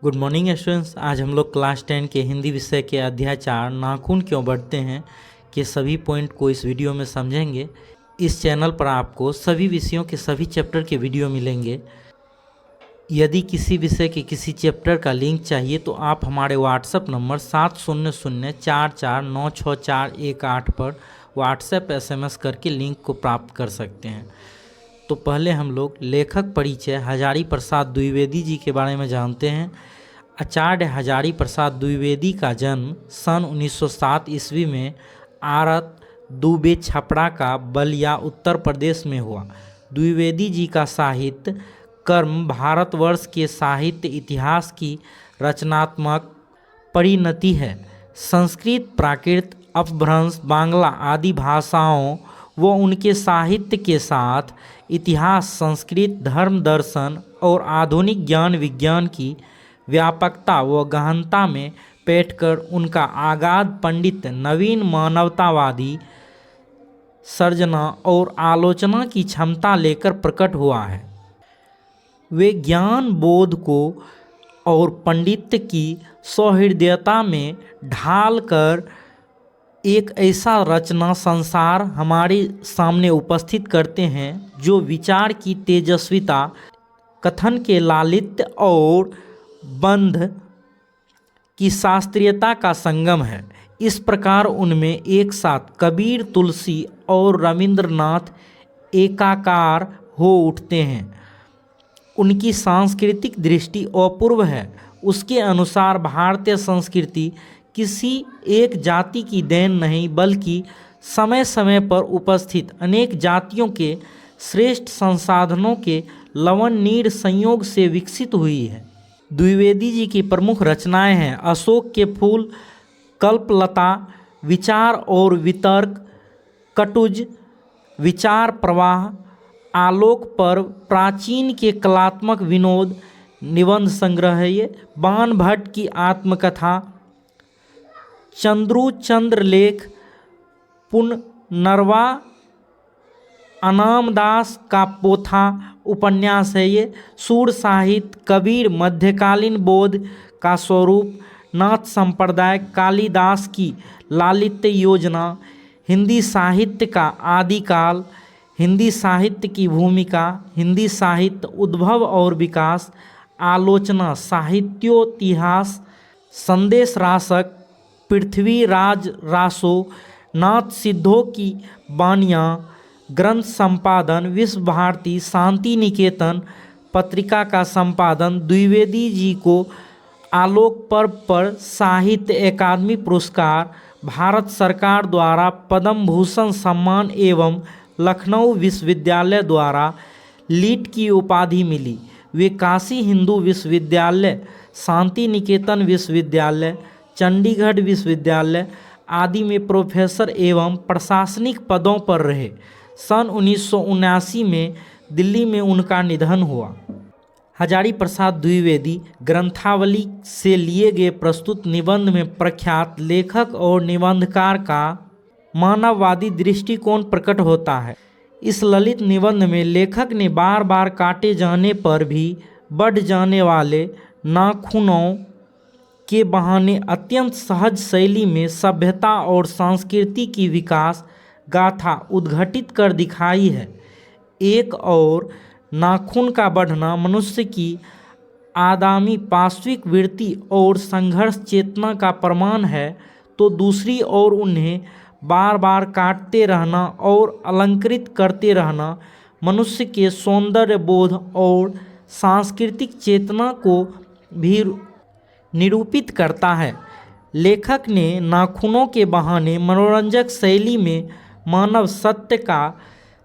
Good morning students. आज हम लोग क्लास 10 के हिंदी विषय के अध्याय 4 नाखून क्यों बढ़ते हैं के सभी पॉइंट को इस वीडियो में समझेंगे। इस चैनल पर आपको सभी विषयों के सभी चैप्टर के वीडियो मिलेंगे। यदि किसी विषय के किसी चैप्टर का लिंक चाहिए तो आप हमारे व्हाट्सएप नंबर 7004496418 पर व्हाट्सएप SMS करके लिंक को प्राप्त कर सकते हैं। तो पहले हम लोग लेखक परिचय हजारी प्रसाद द्विवेदी जी के बारे में जानते हैं। आचार्य हजारी प्रसाद द्विवेदी का जन्म सन 1907 ईस्वी में आरत दुबे छपरा का बलिया उत्तर प्रदेश में हुआ। द्विवेदी जी का साहित्य कर्म भारतवर्ष के साहित्य इतिहास की रचनात्मक परिणति है। संस्कृत, प्राकृत, अपभ्रंश, बांग्ला आदि भाषाओं व उनके साहित्य के साथ इतिहास, संस्कृत, धर्म, दर्शन और आधुनिक ज्ञान विज्ञान की व्यापकता व गहनता में बैठकर उनका अगाध पंडित नवीन मानवतावादी सर्जना और आलोचना की क्षमता लेकर प्रकट हुआ है। वे ज्ञान बोध को और पंडित की सौहृदयता में ढालकर एक ऐसा रचना संसार हमारे सामने उपस्थित करते हैं जो विचार की तेजस्विता, कथन के लालित्य और बंध की शास्त्रीयता का संगम है। इस प्रकार उनमें एक साथ कबीर, तुलसी और रविंद्रनाथ एकाकार हो उठते हैं। उनकी सांस्कृतिक दृष्टि अपूर्व है। उसके अनुसार भारतीय संस्कृति किसी एक जाति की देन नहीं बल्कि समय समय पर उपस्थित अनेक जातियों के श्रेष्ठ संसाधनों के लवणनीड़ संयोग से विकसित हुई है। द्विवेदी जी की प्रमुख रचनाएं हैं अशोक के फूल, कल्पलता, विचार और वितर्क, कटुज, विचार प्रवाह, आलोक पर्व, प्राचीन के कलात्मक विनोद, निबंध संग्रह, बाण भट्ट की आत्मकथा, चंद्रू चंद्रलेख, पुनर्नवा, अनामदास का पोथा उपन्यास है ये, सूर साहित्य, कबीर, मध्यकालीन बोध का स्वरूप, नाथ संप्रदाय, कालिदास की लालित्य योजना, हिंदी साहित्य का आदिकाल, हिंदी साहित्य की भूमिका, हिंदी साहित्य उद्भव और विकास, आलोचना, साहित्योतिहास, संदेश राशक, पृथ्वीराज रासो, नाथ सिद्धों की बानियाँ, ग्रंथ संपादन, विश्व भारती, शांति निकेतन पत्रिका का संपादन। द्विवेदी जी को आलोक पर्व पर साहित्य अकादमी पुरस्कार, भारत सरकार द्वारा पद्म भूषण सम्मान एवं लखनऊ विश्वविद्यालय द्वारा लीट की उपाधि मिली। वे काशी हिंदू विश्वविद्यालय, शांति निकेतन विश्वविद्यालय, चंडीगढ़ विश्वविद्यालय आदि में प्रोफेसर एवं प्रशासनिक पदों पर रहे। सन 1979 में दिल्ली में उनका निधन हुआ। हजारी प्रसाद द्विवेदी ग्रंथावली से लिए गए प्रस्तुत निबंध में प्रख्यात लेखक और निबंधकार का मानववादी दृष्टिकोण प्रकट होता है। इस ललित निबंध में लेखक ने बार बार काटे जाने पर भी बढ़ जाने वाले नाखूनों के बहाने अत्यंत सहज शैली में सभ्यता और संस्कृति की विकास गाथा उद्घटित कर दिखाई है। एक और नाखून का बढ़ना मनुष्य की आगामी पाश्विक वृत्ति और संघर्ष चेतना का प्रमाण है, तो दूसरी ओर उन्हें बार बार काटते रहना और अलंकृत करते रहना मनुष्य के सौंदर्य बोध और सांस्कृतिक चेतना को भी निरूपित करता है। लेखक ने नाखूनों के बहाने मनोरंजक शैली में मानव सत्य का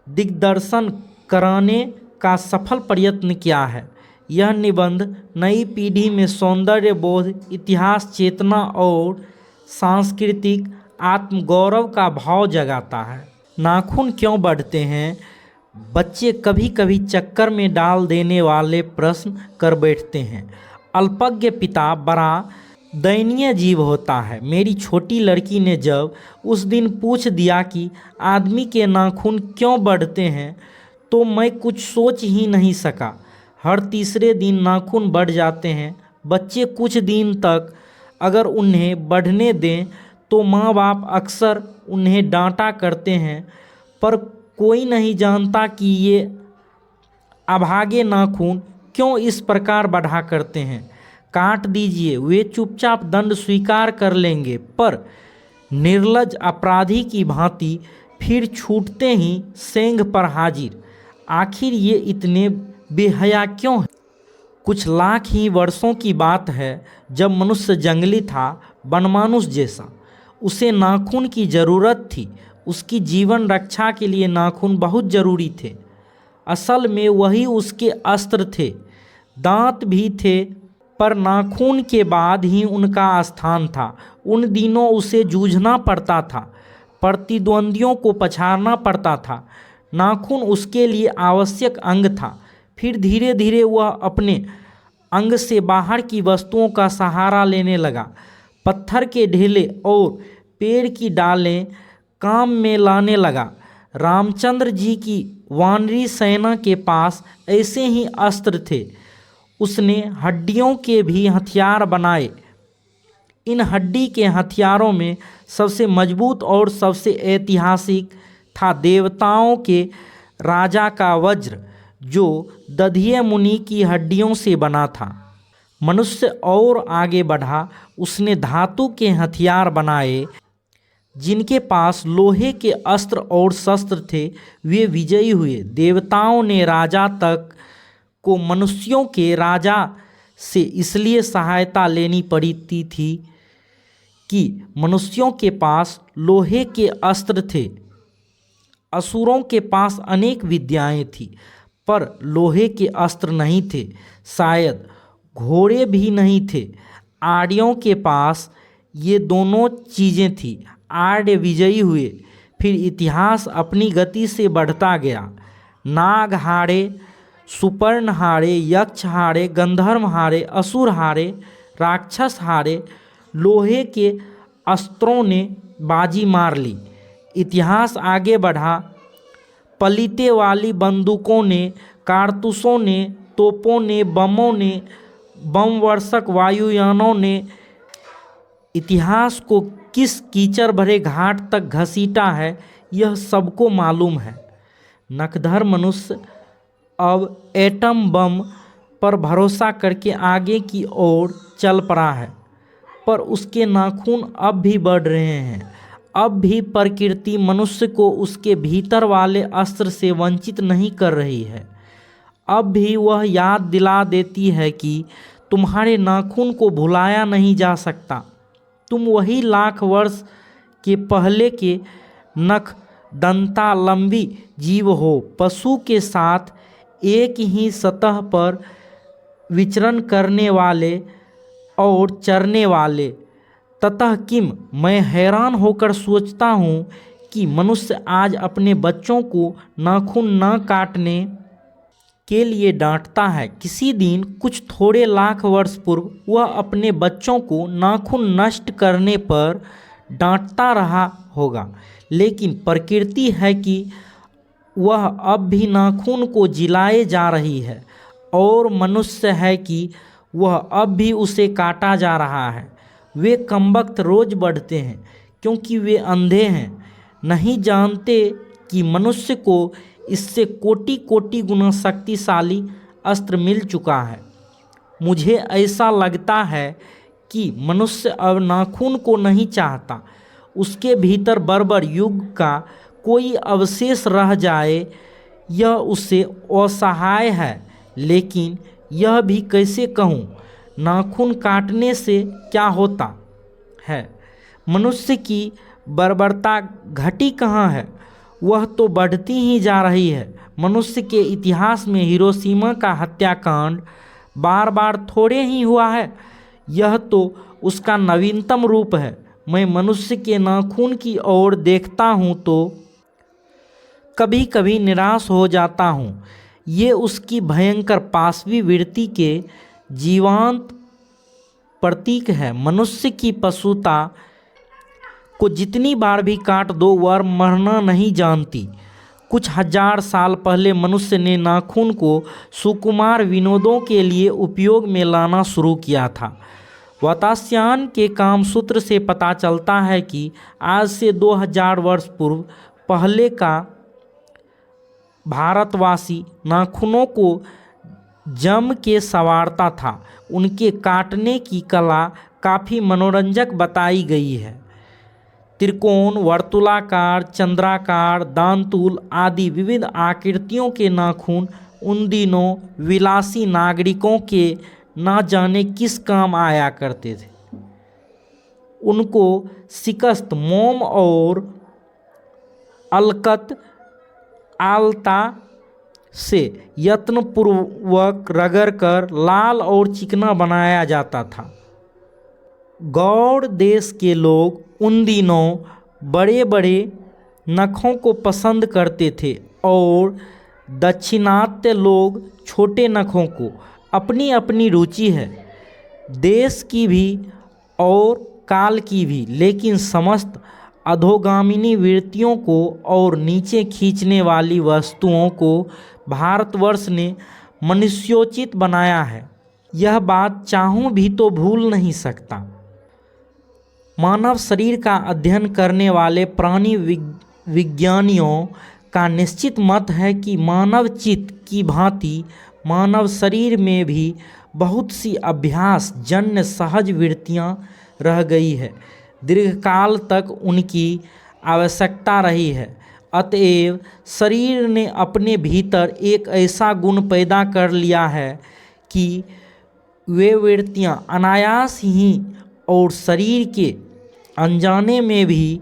दिग्दर्शन कराने का सफल प्रयत्न किया है। यह निबंध नई पीढ़ी में सौंदर्य बोध, इतिहास चेतना और सांस्कृतिक आत्मगौरव का भाव जगाता है। नाखून क्यों बढ़ते हैं? बच्चे कभी कभी चक्कर में डाल देने वाले प्रश्न कर बैठते हैं। अल्पज्ञ पिता बड़ा दयनीय जीव होता है। मेरी छोटी लड़की ने जब उस दिन पूछ दिया कि आदमी के नाखून क्यों बढ़ते हैं तो मैं कुछ सोच ही नहीं सका। हर तीसरे दिन नाखून बढ़ जाते हैं बच्चे कुछ दिन तक अगर उन्हें बढ़ने दें तो माँ बाप अक्सर उन्हें डांटा करते हैं, पर कोई नहीं जानता कि ये अभागे नाखून क्यों इस प्रकार बढ़ा करते हैं। काट दीजिए, वे चुपचाप दंड स्वीकार कर लेंगे, पर निर्लज्ज अपराधी की भांति फिर छूटते ही सेंध पर हाजिर। आखिर ये इतने बेहया क्यों हैं? कुछ लाख ही वर्षों की बात है जब मनुष्य जंगली था, वनमानुष जैसा। उसे नाखून की ज़रूरत थी। उसकी जीवन रक्षा के लिए नाखून बहुत ज़रूरी थे। असल में वही उसके अस्त्र थे। दांत भी थे, पर नाखून के बाद ही उनका स्थान था। उन दिनों उसे जूझना पड़ता था, प्रतिद्वंदियों को पछाड़ना पड़ता था। नाखून उसके लिए आवश्यक अंग था। फिर धीरे धीरे वह अपने अंग से बाहर की वस्तुओं का सहारा लेने लगा। पत्थर के ढेले और पेड़ की डालें काम में लाने लगा। रामचंद्र जी की वानरी सेना के पास ऐसे ही अस्त्र थे। उसने हड्डियों के भी हथियार बनाए। इन हड्डी के हथियारों में सबसे मजबूत और सबसे ऐतिहासिक था देवताओं के राजा का वज्र, जो दधिये मुनि की हड्डियों से बना था। मनुष्य और आगे बढ़ा। उसने धातु के हथियार बनाए। जिनके पास लोहे के अस्त्र और शस्त्र थे वे विजयी हुए। देवताओं ने राजा तक को मनुष्यों के राजा से इसलिए सहायता लेनी पड़ती थी कि मनुष्यों के पास लोहे के अस्त्र थे। असुरों के पास अनेक विद्याएं थीं, पर लोहे के अस्त्र नहीं थे। शायद घोड़े भी नहीं थे। आर्यों के पास ये दोनों चीज़ें थीं। आर्य विजयी हुए। फिर इतिहास अपनी गति से बढ़ता गया। नाग हारे, सुपर्ण हारे, यक्ष हारे, गंधर्व हारे, असुर हारे, राक्षस हारे। लोहे के अस्त्रों ने बाजी मार ली। इतिहास आगे बढ़ा। पलीते वाली बंदूकों ने, कारतूसों ने, तोपों ने, बमों ने, बम वर्षक वायुयानों ने इतिहास को किस कीचड़ भरे घाट तक घसीटा है, यह सबको मालूम है। नखधर मनुष्य अब एटम बम पर भरोसा करके आगे की ओर चल पड़ा है, पर उसके नाखून अब भी बढ़ रहे हैं। अब भी प्रकृति मनुष्य को उसके भीतर वाले अस्त्र से वंचित नहीं कर रही है। अब भी वह याद दिला देती है कि तुम्हारे नाखून को भुलाया नहीं जा सकता। तुम वही लाख वर्ष के पहले के नख दंतालंबी जीव हो, पशु के साथ एक ही सतह पर विचरण करने वाले और चरने वाले। ततः किम, मैं हैरान होकर सोचता हूँ कि मनुष्य आज अपने बच्चों को नाखून न काटने के लिए डांटता है। किसी दिन कुछ थोड़े लाख वर्ष पूर्व वह अपने बच्चों को नाखून नष्ट करने पर डांटता रहा होगा, लेकिन प्रकृति है कि वह अब भी नाखून को जिलाए जा रही है, और मनुष्य है कि वह अब भी उसे काटा जा रहा है। वे कमबख्त रोज बढ़ते हैं क्योंकि वे अंधे हैं, नहीं जानते कि मनुष्य को इससे कोटि कोटि गुना शक्तिशाली अस्त्र मिल चुका है। मुझे ऐसा लगता है कि मनुष्य अब नाखून को नहीं चाहता। उसके भीतर बर्बर युग का कोई अवशेष रह जाए, यह उससे असहाय है। लेकिन यह भी कैसे कहूँ, नाखून काटने से क्या होता है? मनुष्य की बर्बरता घटी कहाँ है? वह तो बढ़ती ही जा रही है। मनुष्य के इतिहास में हिरोशिमा का हत्याकांड बार बार थोड़े ही हुआ है। यह तो उसका नवीनतम रूप है। मैं मनुष्य के नाखून की ओर देखता हूँ तो कभी कभी निराश हो जाता हूँ। ये उसकी भयंकर पाशवी वृत्ति के जीवंत प्रतीक है। मनुष्य की पशुता को जितनी बार भी काट दो वह मरना नहीं जानती। कुछ हजार साल पहले मनुष्य ने नाखून को सुकुमार विनोदों के लिए उपयोग में लाना शुरू किया था। वात्स्यायन के कामसूत्र से पता चलता है कि आज से 2000 वर्ष पूर्व पहले का भारतवासी नाखूनों को जम के संवारता था। उनके काटने की कला काफ़ी मनोरंजक बताई गई है। त्रिकोण, वर्तुलाकार, चंद्राकार, दांतुल आदि विविध आकृतियों के नाखून उन दिनों विलासी नागरिकों के ना जाने किस काम आया करते थे। उनको शिकस्त मोम और अलकत आलता से यत्नपूर्वक रगड़कर लाल और चिकना बनाया जाता था। गौड़ देश के लोग उन दिनों बड़े बड़े नखों को पसंद करते थे और दाक्षिणात्य लोग छोटे नखों को। अपनी अपनी रुचि है, देश की भी और काल की भी, लेकिन समस्त अधोगामिनी वृत्तियों को और नीचे खींचने वाली वस्तुओं को भारतवर्ष ने मनुष्योचित बनाया है। यह बात चाहूँ भी तो भूल नहीं सकता। मानव शरीर का अध्ययन करने वाले प्राणी विज्ञानियों का निश्चित मत है कि मानव चित्त की भांति मानव शरीर में भी बहुत सी अभ्यास जन्य सहज वृत्तियाँ रह गई है। दीर्घकाल तक उनकी आवश्यकता रही है। अतएव शरीर ने अपने भीतर एक ऐसा गुण पैदा कर लिया है कि वे वृत्तियाँ अनायास ही और शरीर के अनजाने में भी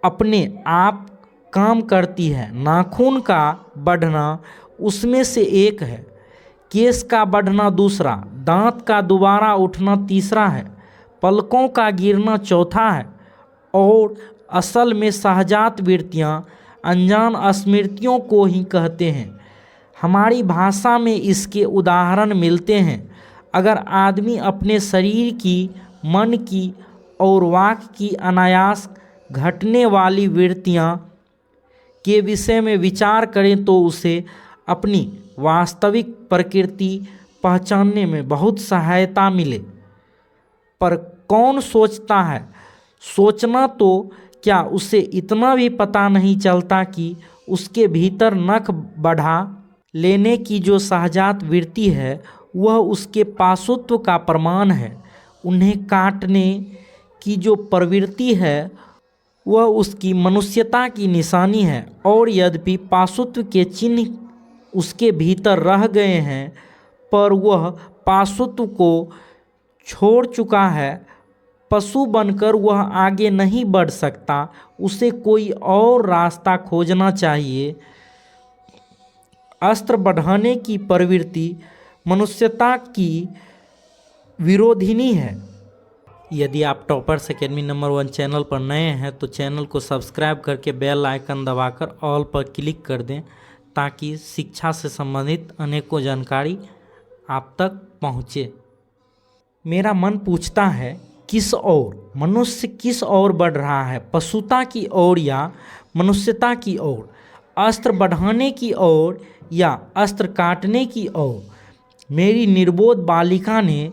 अपने आप काम करती है। नाखून का बढ़ना उसमें से एक है, केश का बढ़ना दूसरा, दांत का दोबारा उठना तीसरा है, पलकों का गिरना चौथा है और असल में सहजात वृत्तियाँ अनजान स्मृतियों को ही कहते हैं। हमारी भाषा में इसके उदाहरण मिलते हैं। अगर आदमी अपने शरीर की, मन की और वाक की अनायास घटने वाली वृत्तियाँ के विषय में विचार करें तो उसे अपनी वास्तविक प्रकृति पहचानने में बहुत सहायता मिले। पर कौन सोचता है? सोचना तो क्या उसे इतना भी पता नहीं चलता कि उसके भीतर नख बढ़ा लेने की जो सहजात वृत्ति है वह उसके पाशुत्व का प्रमाण है। उन्हें काटने की जो प्रवृत्ति है वह उसकी मनुष्यता की निशानी है। और यद्यपि पाशुत्व के चिन्ह उसके भीतर रह गए हैं पर वह पाशुत्व को छोड़ चुका है। पशु बनकर वह आगे नहीं बढ़ सकता, उसे कोई और रास्ता खोजना चाहिए। अस्त्र बढ़ाने की प्रवृत्ति मनुष्यता की विरोधिनी है। यदि आप टॉपर्स एकेडमी नंबर 1 चैनल पर नए हैं तो चैनल को सब्सक्राइब करके बेल आइकन दबाकर ऑल पर क्लिक कर दें ताकि शिक्षा से संबंधित अनेकों जानकारी आप तक पहुँचे। मेरा मन पूछता है किस ओर मनुष्य किस ओर बढ़ रहा है, पशुता की ओर या मनुष्यता की ओर, अस्त्र बढ़ाने की ओर या अस्त्र काटने की ओर। मेरी निर्बोध बालिका ने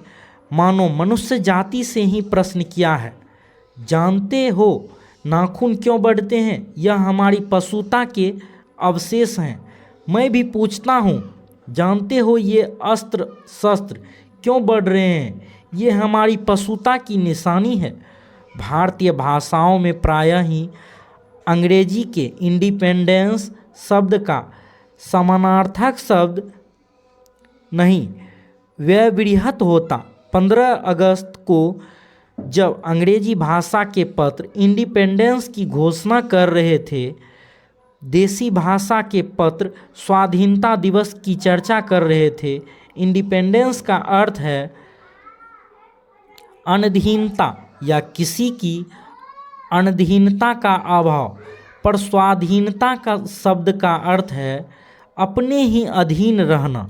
मानो मनुष्य जाति से ही प्रश्न किया है। जानते हो नाखून क्यों बढ़ते हैं? यह हमारी पशुता के अवशेष हैं। मैं भी पूछता हूँ, जानते हो ये अस्त्र शस्त्र क्यों बढ़ रहे हैं? ये हमारी पशुता की निशानी है। भारतीय भाषाओं में प्रायः ही अंग्रेजी के इंडिपेंडेंस शब्द का समानार्थक शब्द नहीं व्यवहृत होता। 15 अगस्त को जब अंग्रेजी भाषा के पत्र इंडिपेंडेंस की घोषणा कर रहे थे, देसी भाषा के पत्र स्वाधीनता दिवस की चर्चा कर रहे थे। इंडिपेंडेंस का अर्थ है अनधीनता या किसी की अनधीनता का अभाव, पर स्वाधीनता का शब्द का अर्थ है अपने ही अधीन रहना।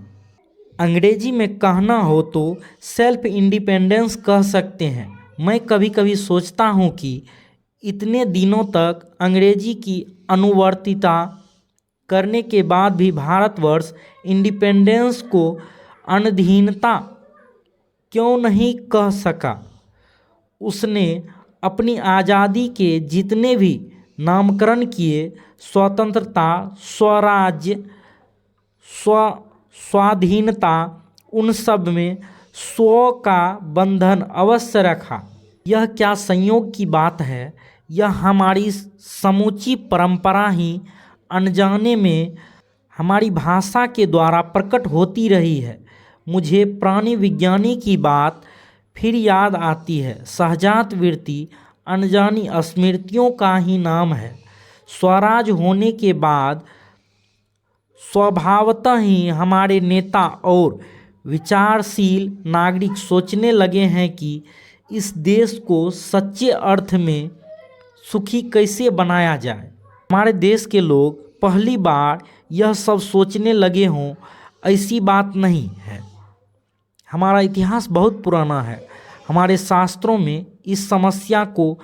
अंग्रेजी में कहना हो तो सेल्फ इंडिपेंडेंस कह सकते हैं। मैं कभी कभी सोचता हूँ कि इतने दिनों तक अंग्रेजी की अनुवर्तिता करने के बाद भी भारतवर्ष इंडिपेंडेंस को अधीनता क्यों नहीं कह सका। उसने अपनी आज़ादी के जितने भी नामकरण किए, स्वतंत्रता, स्वराज्य, स्वाधीनता, उन सब में स्व का बंधन अवश्य रखा। यह क्या संयोग की बात है। यह हमारी समूची परंपरा ही अनजाने में हमारी भाषा के द्वारा प्रकट होती रही है। मुझे प्राणी विज्ञानी की बात फिर याद आती है। सहजात वृत्ति अनजानी स्मृतियों का ही नाम है। स्वराज होने के बाद स्वभावतः ही हमारे नेता और विचारशील नागरिक सोचने लगे हैं कि इस देश को सच्चे अर्थ में सुखी कैसे बनाया जाए। हमारे देश के लोग पहली बार यह सब सोचने लगे हों, ऐसी बात नहीं है। हमारा इतिहास बहुत पुराना है। हमारे शास्त्रों में इस समस्या को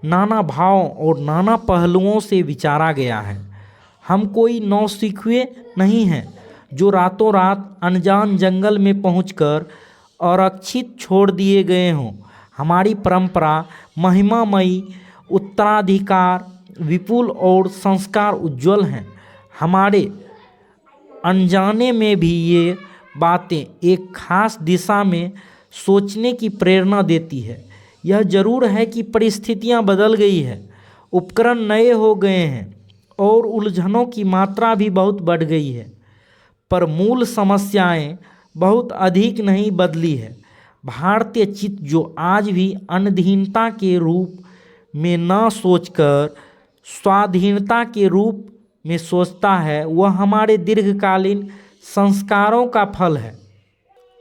नाना भावों और नाना पहलुओं से विचारा गया है। हम कोई नौसिखुए नहीं हैं जो रातों रात अनजान जंगल में पहुंचकर आरक्षित छोड़ दिए गए हों। हमारी परंपरा महिमामयी, उत्तराधिकार विपुल और संस्कार उज्ज्वल हैं। हमारे अनजाने में भी ये बातें एक खास दिशा में सोचने की प्रेरणा देती है। यह जरूर है कि परिस्थितियां बदल गई है, उपकरण नए हो गए हैं और उलझनों की मात्रा भी बहुत बढ़ गई है, पर मूल समस्याएं बहुत अधिक नहीं बदली है। भारतीय चित्त जो आज भी अधीनता के रूप में न सोचकर स्वाधीनता के रूप में सोचता है, वह हमारे दीर्घकालीन संस्कारों का फल है।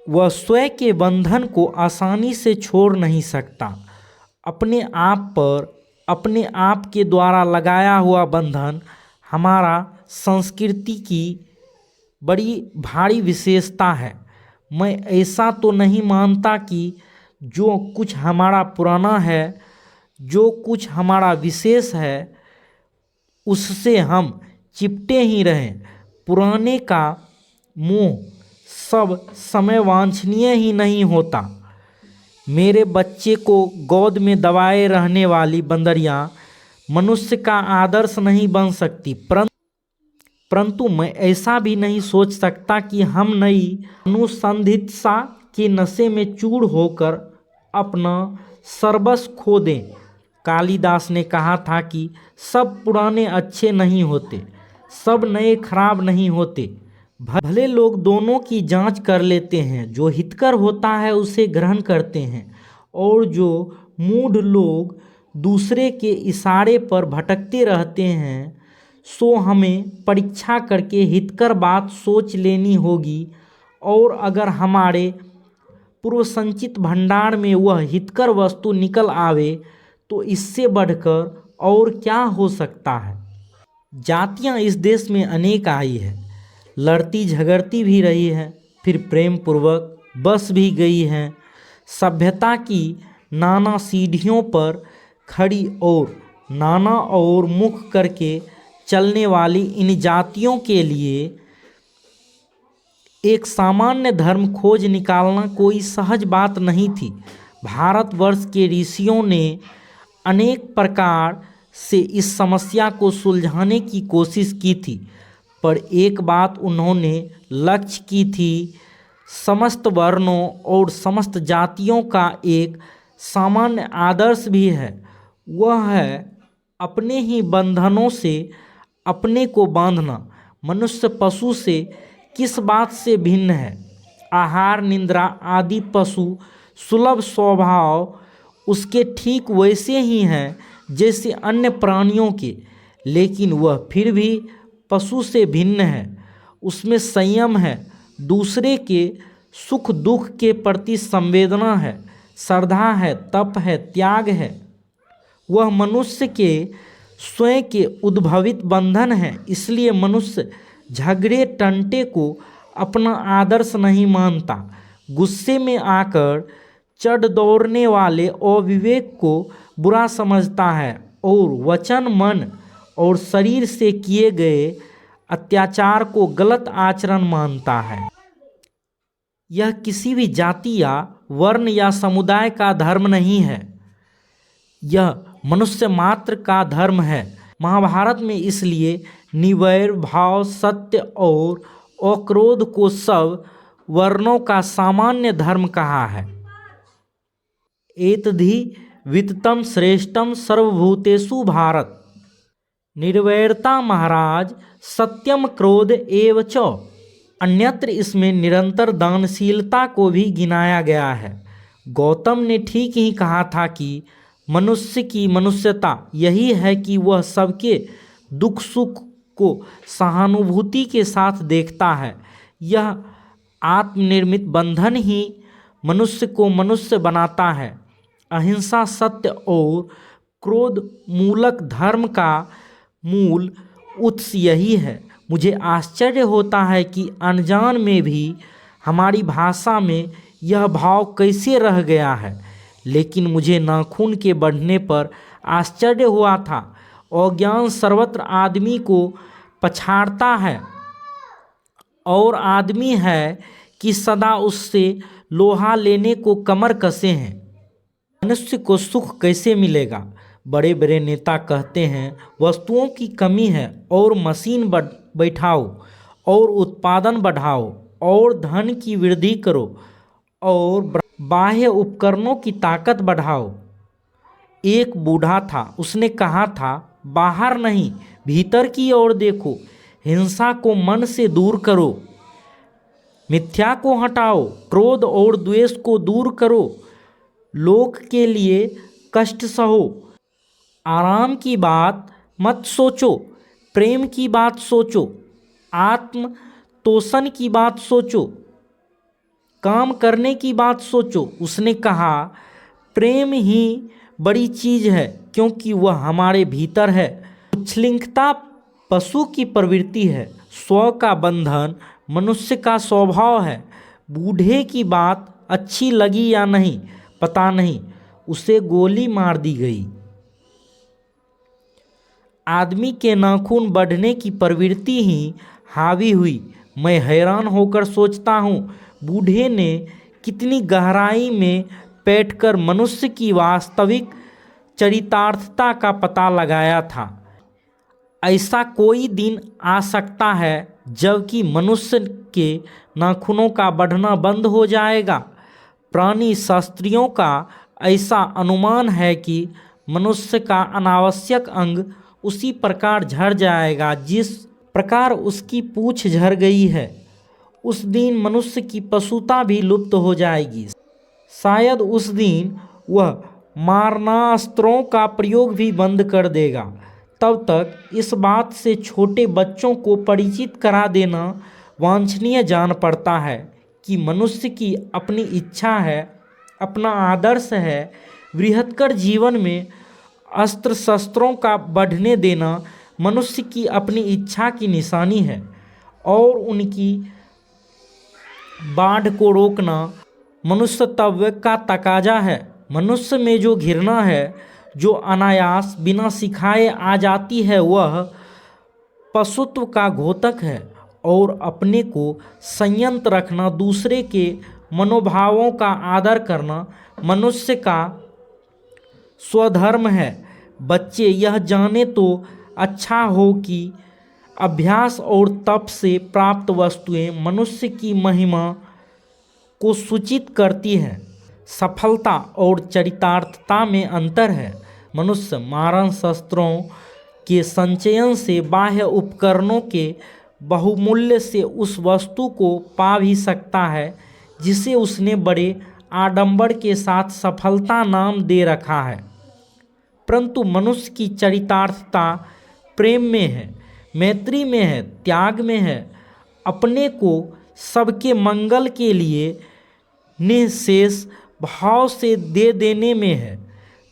वह स्वयं के बंधन को आसानी से छोड़ नहीं सकता। अपने आप पर अपने आप के द्वारा लगाया हुआ बंधन हमारा संस्कृति की बड़ी भारी विशेषता है। मैं ऐसा तो नहीं मानता कि जो कुछ हमारा पुराना है, जो कुछ हमारा विशेष है, उससे हम चिपटे ही रहें। पुराने का मोह सब समय वांछनीय ही नहीं होता। मेरे बच्चे को गोद में दबाए रहने वाली बंदरियां मनुष्य का आदर्श नहीं बन सकती, परंतु मैं ऐसा भी नहीं सोच सकता कि हम नई अनुसंधित्सा के नशे में चूर होकर अपना सर्वस्व खो दें। कालिदास ने कहा था कि सब पुराने अच्छे नहीं होते, सब नए खराब नहीं होते। भले लोग दोनों की जांच कर लेते हैं, जो हितकर होता है उसे ग्रहण करते हैं, और जो मूढ़ लोग दूसरे के इशारे पर भटकते रहते हैं, सो हमें परीक्षा करके हितकर बात सोच लेनी होगी। और अगर हमारे पूर्व संचित भंडार में वह हितकर वस्तु निकल आवे तो इससे बढ़कर और क्या हो सकता है। जातियां इस देश में अनेक आई है, लड़ती झगड़ती भी रही है, फिर प्रेम पूर्वक बस भी गई हैं। सभ्यता की नाना सीढ़ियों पर खड़ी और नाना और मुख करके चलने वाली इन जातियों के लिए एक सामान्य धर्म खोज निकालना कोई सहज बात नहीं थी। भारतवर्ष के ऋषियों ने अनेक प्रकार से इस समस्या को सुलझाने की कोशिश की थी, पर एक बात उन्होंने लक्ष्य की थी। समस्त वर्णों और समस्त जातियों का एक सामान्य आदर्श भी है, वह है अपने ही बंधनों से अपने को बांधना। मनुष्य पशु से किस बात से भिन्न है। आहार निद्रा आदि पशु सुलभ स्वभाव उसके ठीक वैसे ही हैं जैसे अन्य प्राणियों के, लेकिन वह फिर भी पशु से भिन्न है। उसमें संयम है, दूसरे के सुख दुख के प्रति संवेदना है, श्रद्धा है, तप है, त्याग है। वह मनुष्य के स्वयं के उद्भवित बंधन है। इसलिए मनुष्य झगड़े टंटे को अपना आदर्श नहीं मानता। गुस्से में आकर चढ़ दौड़ने वाले अविवेक को बुरा समझता है और वचन मन और शरीर से किए गए अत्याचार को गलत आचरण मानता है। यह किसी भी जाति या वर्ण या समुदाय का धर्म नहीं है, यह मनुष्य मात्र का धर्म है। महाभारत में इसलिए निर्वैर भाव, सत्य और अक्रोध को सब वर्णों का सामान्य धर्म कहा है। एतद्धि वित्तम श्रेष्ठम सर्वभूतेषु भारत। निर्वैरता महाराज सत्यम क्रोध एव च। अन्यत्र इसमें निरंतर दानशीलता को भी गिनाया गया है। गौतम ने ठीक ही कहा था कि मनुष्य की मनुष्यता यही है कि वह सबके दुख सुख को सहानुभूति के साथ देखता है। यह आत्मनिर्मित बंधन ही मनुष्य को मनुष्य बनाता है। अहिंसा, सत्य और क्रोध मूलक धर्म का मूल उत्स यही है। मुझे आश्चर्य होता है कि अनजान में भी हमारी भाषा में यह भाव कैसे रह गया है। लेकिन मुझे नाखून के बढ़ने पर आश्चर्य हुआ था। अज्ञान सर्वत्र आदमी को पछाड़ता है और आदमी है कि सदा उससे लोहा लेने को कमर कसे हैं। मनुष्य को सुख कैसे मिलेगा? बड़े बड़े नेता कहते हैं वस्तुओं की कमी है और मशीन बैठाओ और उत्पादन बढ़ाओ और धन की वृद्धि करो और बाह्य उपकरणों की ताकत बढ़ाओ। एक बूढ़ा था, उसने कहा था बाहर नहीं भीतर की ओर देखो, हिंसा को मन से दूर करो, मिथ्या को हटाओ, क्रोध और द्वेष को दूर करो, लोक के लिए कष्ट सहो, आराम की बात मत सोचो, प्रेम की बात सोचो, आत्म तोषण की बात सोचो, काम करने की बात सोचो। उसने कहा प्रेम ही बड़ी चीज है क्योंकि वह हमारे भीतर है। उच्छृंखलता पशु की प्रवृत्ति है, स्व का बंधन मनुष्य का स्वभाव है। बूढ़े की बात अच्छी लगी या नहीं पता नहीं, उसे गोली मार दी गई। आदमी के नाखून बढ़ने की प्रवृत्ति ही हावी हुई। मैं हैरान होकर सोचता हूँ बूढ़े ने कितनी गहराई में बैठकर मनुष्य की वास्तविक चरितार्थता का पता लगाया था। ऐसा कोई दिन आ सकता है जबकि मनुष्य के नाखूनों का बढ़ना बंद हो जाएगा। प्राणी शास्त्रियों का ऐसा अनुमान है कि मनुष्य का अनावश्यक अंग उसी प्रकार झड़ जाएगा जिस प्रकार उसकी पूंछ झड़ गई है। उस दिन मनुष्य की पशुता भी लुप्त हो जाएगी। शायद उस दिन वह मारणास्त्रों का प्रयोग भी बंद कर देगा। तब तक इस बात से छोटे बच्चों को परिचित करा देना वांछनीय जान पड़ता है कि मनुष्य की अपनी इच्छा है, अपना आदर्श है। बृहत्तर जीवन में अस्त्र शस्त्रों का बढ़ने देना मनुष्य की अपनी इच्छा की निशानी है और उनकी बाढ़ को रोकना मनुष्यत्व का तकाजा है। मनुष्य में जो घृणा है, जो अनायास बिना सिखाए आ जाती है, वह पशुत्व का घोतक है और अपने को संयत रखना, दूसरे के मनोभावों का आदर करना मनुष्य का स्वधर्म है। बच्चे यह जाने तो अच्छा हो कि अभ्यास और तप से प्राप्त वस्तुएं मनुष्य की महिमा को सूचित करती हैं। सफलता और चरितार्थता में अंतर है। मनुष्य मारण शस्त्रों के संचयन से, बाह्य उपकरणों के बहुमूल्य से उस वस्तु को पा भी सकता है जिसे उसने बड़े आडंबर के साथ सफलता नाम दे रखा है। परंतु मनुष्य की चरितार्थता प्रेम में है, मैत्री में है, त्याग में है, अपने को सबके मंगल के लिए निःशेष भाव से दे देने में है।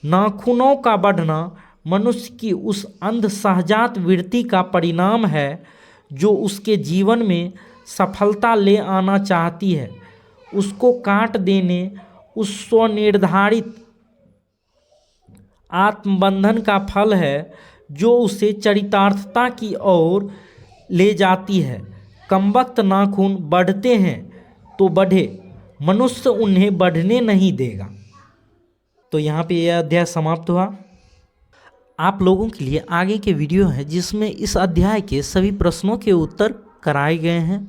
नाखूनों का बढ़ना मनुष्य की उस अंध सहजात वृत्ति का परिणाम है जो उसके जीवन में सफलता ले आना चाहती है। उसको काट देने उस स्वनिर्धारित आत्मबंधन का फल है जो उसे चरितार्थता की ओर ले जाती है। कमबख्त नाखून बढ़ते हैं तो बढ़े, मनुष्य उन्हें बढ़ने नहीं देगा। तो यहाँ पे यह अध्याय समाप्त हुआ। आप लोगों के लिए आगे के वीडियो है जिसमें इस अध्याय के सभी प्रश्नों के उत्तर कराए गए हैं।